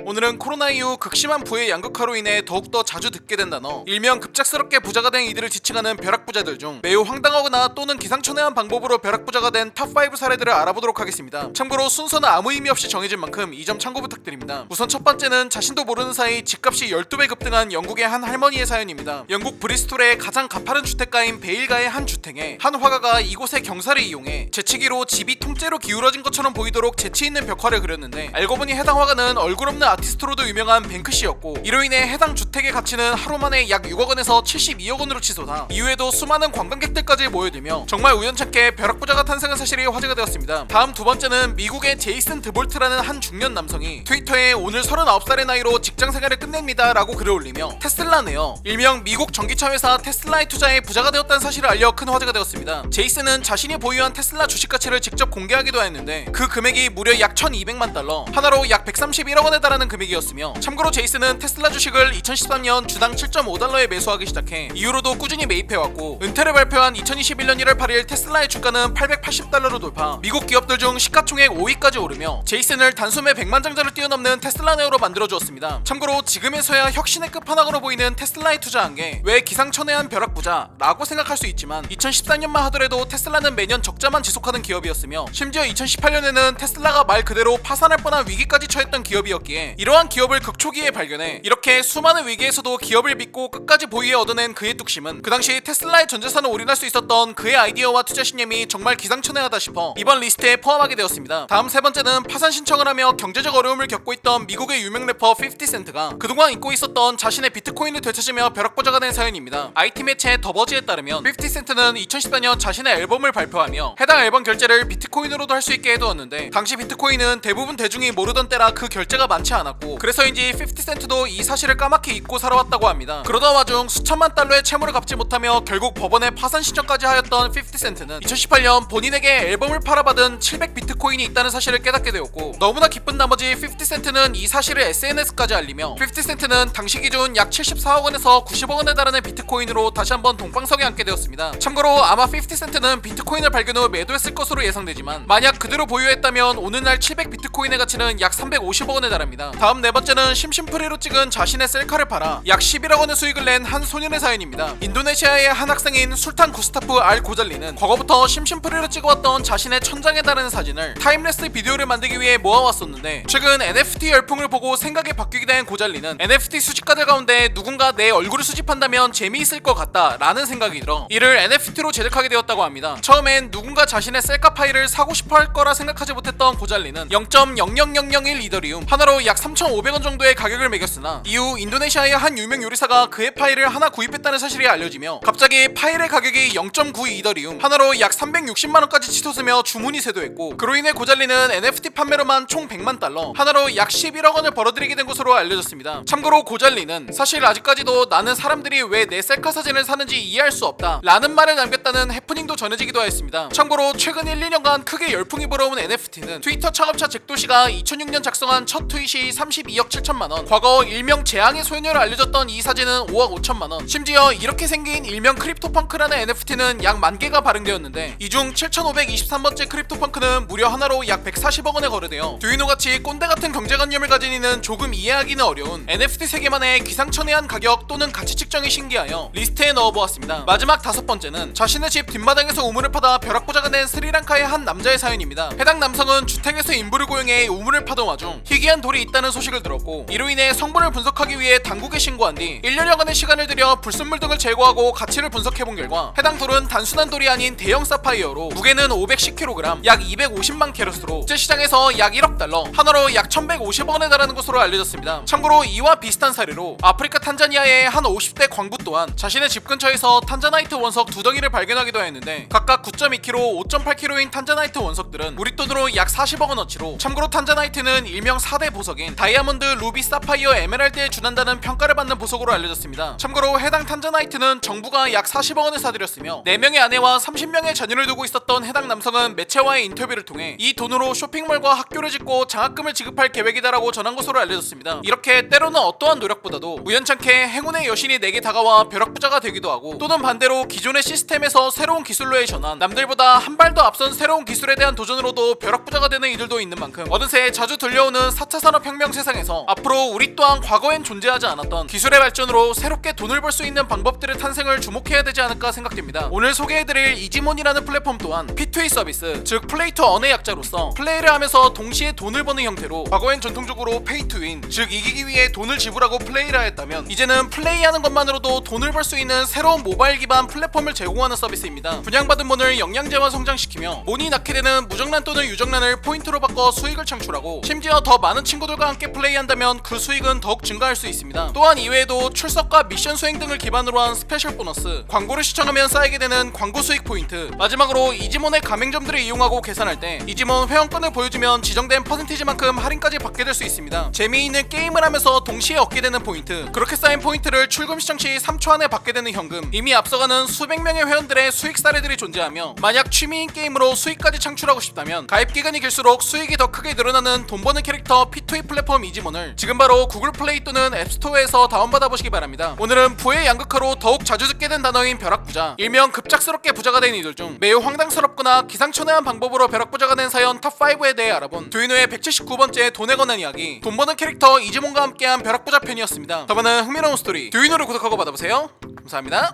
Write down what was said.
오늘은 코로나 이후 극심한 부의 양극화로 인해 더욱더 자주 듣게 된 단어, 일명 급작스럽게 부자가 된 이들을 지칭하는 벼락부자들 중 매우 황당하거나 또는 기상천외한 방법으로 벼락부자가 된 탑5 사례들을 알아보도록 하겠습니다. 참고로 순서는 아무 의미 없이 정해진 만큼 이 점 참고 부탁드립니다. 우선 첫 번째는 자신도 모르는 사이 집값이 12배 급등한 영국의 한 할머니의 사연입니다. 영국 브리스톨의 가장 가파른 주택가인 베일가의 한 주택에 한 화가가 이곳의 경사를 이용해 재치기로 집이 통째로 기울어진 것처럼 보이도록 재치있는 벽화를 그렸는데, 알고 보니 해당 화가는 얼굴 없는 아티스트로도 유명한 뱅크시였고, 이로 인해 해당 주택의 가치는 하루 만에 약 6억 원에서 72억 원으로 치솟아 이후에도 수많은 관광객들까지 모여들며 정말 우연찮게 벼락부자가 탄생한 사실이 화제가 되었습니다. 다음 두 번째는 미국의 제이슨 드볼트라는 한 중년 남성이 트위터에 오늘 39살의 나이로 직장생활을 끝냅니다 라고 글을 올리며 테슬라네요, 일명 미국 전기차 회사 테슬라에 투자해 부자가 되었다는 사실을 알려 큰 화제가 되었습니다. 제이슨은 자신이 보유한 테슬라 주식 가치를 직접 공개하기도 했는데 그 금액이 무려 약 1200만 달러, 하나로 약 131억 원에 달하는 금액이었으며, 참고로 제이슨은 테슬라 주식을 2013년 주당 7.5달러에 매수하기 시작해 이후로도 꾸준히 매입해왔고, 은퇴를 발표한 2021년 1월 8일 테슬라의 주가는 880달러로 돌파, 미국 기업들 중 시가총액 5위까지 오르며 제이슨을 단숨에 100만 장자를 뛰어넘는 테슬라네오로 만들어주었습니다. 참고로 지금에서야 혁신의 끝판왕으로 보이는 테슬라에 투자한 게 왜 기상천외한 벼락부자라고 생각할 수 있지만, 2014년만 하더라도 테슬라는 매년 적자만 지속하는 기업이었으며, 심지어 2018년에는 테슬라가 말 그대로 파산할 뻔한 위기까지 처했던 기업이었기에 이러한 기업을 극초기에 발견해 이렇게 수많은 위기에서도 기업을 믿고 끝까지 보유해 얻어낸 그의 뚝심은 그 당시 테슬라의 전 재산을 올인할 수 있었던 그의 아이디어와 투자 신념이 정말 기상천외하다 싶어 이번 리스트에 포함하게 되었습니다. 다음 세 번째는 파산 신청을 하며 경제적 어려움을 겪고 있던 미국의 유명 래퍼 50센트가 그동안 잊고 있었던 자신의 비트코인을 되찾으며 벼락부자가 된 사연입니다. IT 매체 더버지에 따르면 50센트는 2014년 자신의 앨범을 발표하며 해당 앨범 결제를 비트코인으로도 할 수 있게 해두었는데, 당시 비트코인은 대부분 대중이 모르던 때라 그 결제가 많지 않았고, 그래서인지 50센트도 이 사실을 까맣게 잊고 살아왔다고 합니다. 그러던 와중 수천만 달러의 채무를 갚지 못하며 결국 법원에 파산 신청까지 하였던 50센트는 2018년 본인에게 앨범을 팔아받은 700 비트코인이 있다는 사실을 깨닫게 되었고, 너무나 기쁜 나머지 50센트는 이 사실을 SNS까지 알리며 50센트는 당시 기준 약 74억 원에서 90억 원에 달하는 비트코인으로 다시 한번 동방석에 앉게 되었습니다. 참고로 아마 50센트는 비트코인을 발견 후 매도했을 것으로 예상되지만, 만약 그대로 보유했다면 오늘날 700 비트코인의 가치는 약 350억 원에 달합니다. 다음 네 번째는 심심풀이로 찍은 자신의 셀카를 팔아 약 11억 원의 수익을 낸 한 소년의 사연입니다. 인도네시아의 한 학생인 술탄 구스타프 알 고잘리는 과거부터 심심풀이로 찍어왔던 자신의 천장에 다르는 사진을 타임레스 비디오를 만들기 위해 모아왔었는데, 최근 NFT 열풍을 보고 생각이 바뀌게 된 고잘리는 NFT 수집가들 가운데 누군가 내 얼굴을 수집한다면 재미있을 것 같다 라는 생각이 들어 이를 NFT로 제작하게 되었다고 합니다. 처음엔 누군가 자신의 셀카 파일을 사고 싶어 할 거라 생각하지 못했던 고잘리는 0.00001 이더리움, 하나로 약 3,500원 정도의 가격을 매겼으나, 이후 인도네시아의 한 유명 요리사가 그의 파일을 하나 구입했다는 사실이 알려지며 갑자기 파일의 가격이 0.9 이더리움, 하나로 약 360만원까지 치솟으며 주문이 쇄도했고, 그로 인해 고잘리는 NFT 판매로만 총 100만 달러, 하나로 약 11억 원을 벌어들이게 된 것으로 알려졌습니다. 참고로 고잘리는 사실 아직까지도 나는 사람들이 왜 내 셀카 사진을 사는지 이해할 수 없다 라는 말을 남겼다는 해프닝도 전해지기도 하였습니다. 참고로 최근 1, 2년간 크게 열풍이 불어온 NFT는 트위터 창업자 잭도시가 2006년 작성한 첫 트윗이 32억 7천만원, 과거 일명 재앙의 소녀로 알려졌던 이 사진은 5억 5천만원, 심지어 이렇게 생긴 일명 크립토펑크라는 NFT는 약 10,000개가 발행되었는데, 이 중 7523번째 크립토펑크는 무려 하나로 약 140억 원에 거래되어 두유노같이 꼰대같은 경제관념을 가진 이는 조금 이해하기는 어려운 NFT 세계만의 기상천외한 가격 또는 가치 측정이 신기하여 리스트에 넣어보았습니다. 마지막 다섯 번째는 자신의 집 뒷마당에서 우물을 파다 벼락부자가 된 스리랑카의 한 남자의 사연입니다. 해당 남성은 주택에서 인부를 고용해 우물을 파던 와중 희귀한 돌이 있다는 소식을 들었고, 이로 인해 성분을 분석하기 위해 당국에 신고한 뒤 1년여간의 시간을 들여 불순물 등을 제거하고 가치를 분석해본 결과 해당 돌은 단순한 돌이 아닌 대형 사파이어로 무게는 510kg, 약 250만 캐럿으로 국제시장에서 약 1억 달러, 하나로 약 1150억 원에 달하는 것으로 알려졌습니다. 참고로 이와 비슷한 사례로 아프리카 탄자니아의 한 50대 광부 또한 자신의 집 근처에서 탄자나이트 원석 2덩이를 발견하기도 했는데, 각각 9.2kg, 5.8kg인 탄자나이트 원석들은 우리 돈으로 약 40억 원어치로, 참고로 탄자나이트는 일명 4대 보석인 다이아몬드, 루비, 사파이어, 에메랄드에 준한다는 평가를 받는 보석으로 알려졌습니다. 참고로 해당 탄자나이트는 정부가 약 40억 원에 사들였으며 4명의 아내와 30명의 자녀를 두고 있었던 해당 남성은 매체와의 인터뷰를 통해 이 돈으로 쇼핑몰과 학교를 짓고 장학금을 지급할 계획이다라고 전한 것으로 알려졌습니다. 이렇게 때로는 어떠한 노력보다도 우연찮게 행운의 여신이 내게 다가와 벼락부자가 되기도 하고, 또는 반대로 기존의 시스템에서 새로운 기술로의 전환, 남들보다 한 발 더 앞선 새로운 기술에 대한 도전으로도 벼락부자가 되는 이들도 있는 만큼 어느새 자주 들려오는 4차 산업혁명 산업혁명 세상에서 앞으로 우리 또한 과거엔 존재하지 않았던 기술의 발전으로 새롭게 돈을 벌 수 있는 방법들의 탄생을 주목해야 되지 않을까 생각됩니다. 오늘 소개해드릴 이지몬이라는 플랫폼 또한 P2E 서비스, 즉 플레이 투 언의 약자로서 플레이를 하면서 동시에 돈을 버는 형태로 과거엔 전통적으로 페이 투 윈, 즉 이기기 위해 돈을 지불하고 플레이를 하였다면 이제는 플레이하는 것만으로도 돈을 벌 수 있는 새로운 모바일 기반 플랫폼을 제공하는 서비스입니다. 분양받은 몬을 영양제와 성장시키며 몬이 낳게 되는 무정란 또는 유정란을 포인트로 바꿔 수익을 창출하고 심지어 더 많은 친구들과 함께 플레이한다면 그 수익은 더욱 증가할 수 있습니다. 또한 이외에도 출석과 미션 수행 등을 기반으로 한 스페셜 보너스, 광고를 시청하면 쌓이게 되는 광고 수익 포인트, 마지막으로 이지몬의 가맹점들을 이용하고 계산할 때 이지몬 회원권을 보여주면 지정된 퍼센티지만큼 할인까지 받게 될 수 있습니다. 재미있는 게임을 하면서 동시에 얻게 되는 포인트, 그렇게 쌓인 포인트를 출금 시청 시 3초 안에 받게 되는 현금, 이미 앞서가는 수백 명의 회원들의 수익 사례들이 존재하며 만약 취미인 게임으로 수익까지 창출하고 싶다면 가입 기간이 길수록 수익이 더 크게 늘어나는 돈 버는 캐릭터 P2E 플랫폼 이지몬을 지금 바로 구글 플레이 또는 앱스토어에서 다운받아 보시기 바랍니다. 오늘은 부의 양극화로 더욱 자주 듣게 된 단어인 벼락부자, 일명 급작스럽게 부자가 된 이들 중 매우 황당스럽거나 기상천외한 방법으로 벼락부자가 된 사연 탑5에 대해 알아본 두인우의 179번째 돈에 관한 이야기, 돈 버는 캐릭터 이지몬과 함께한 벼락부자 편이었습니다. 더 많은 흥미로운 스토리 두인우를 구독하고 받아보세요. 감사합니다.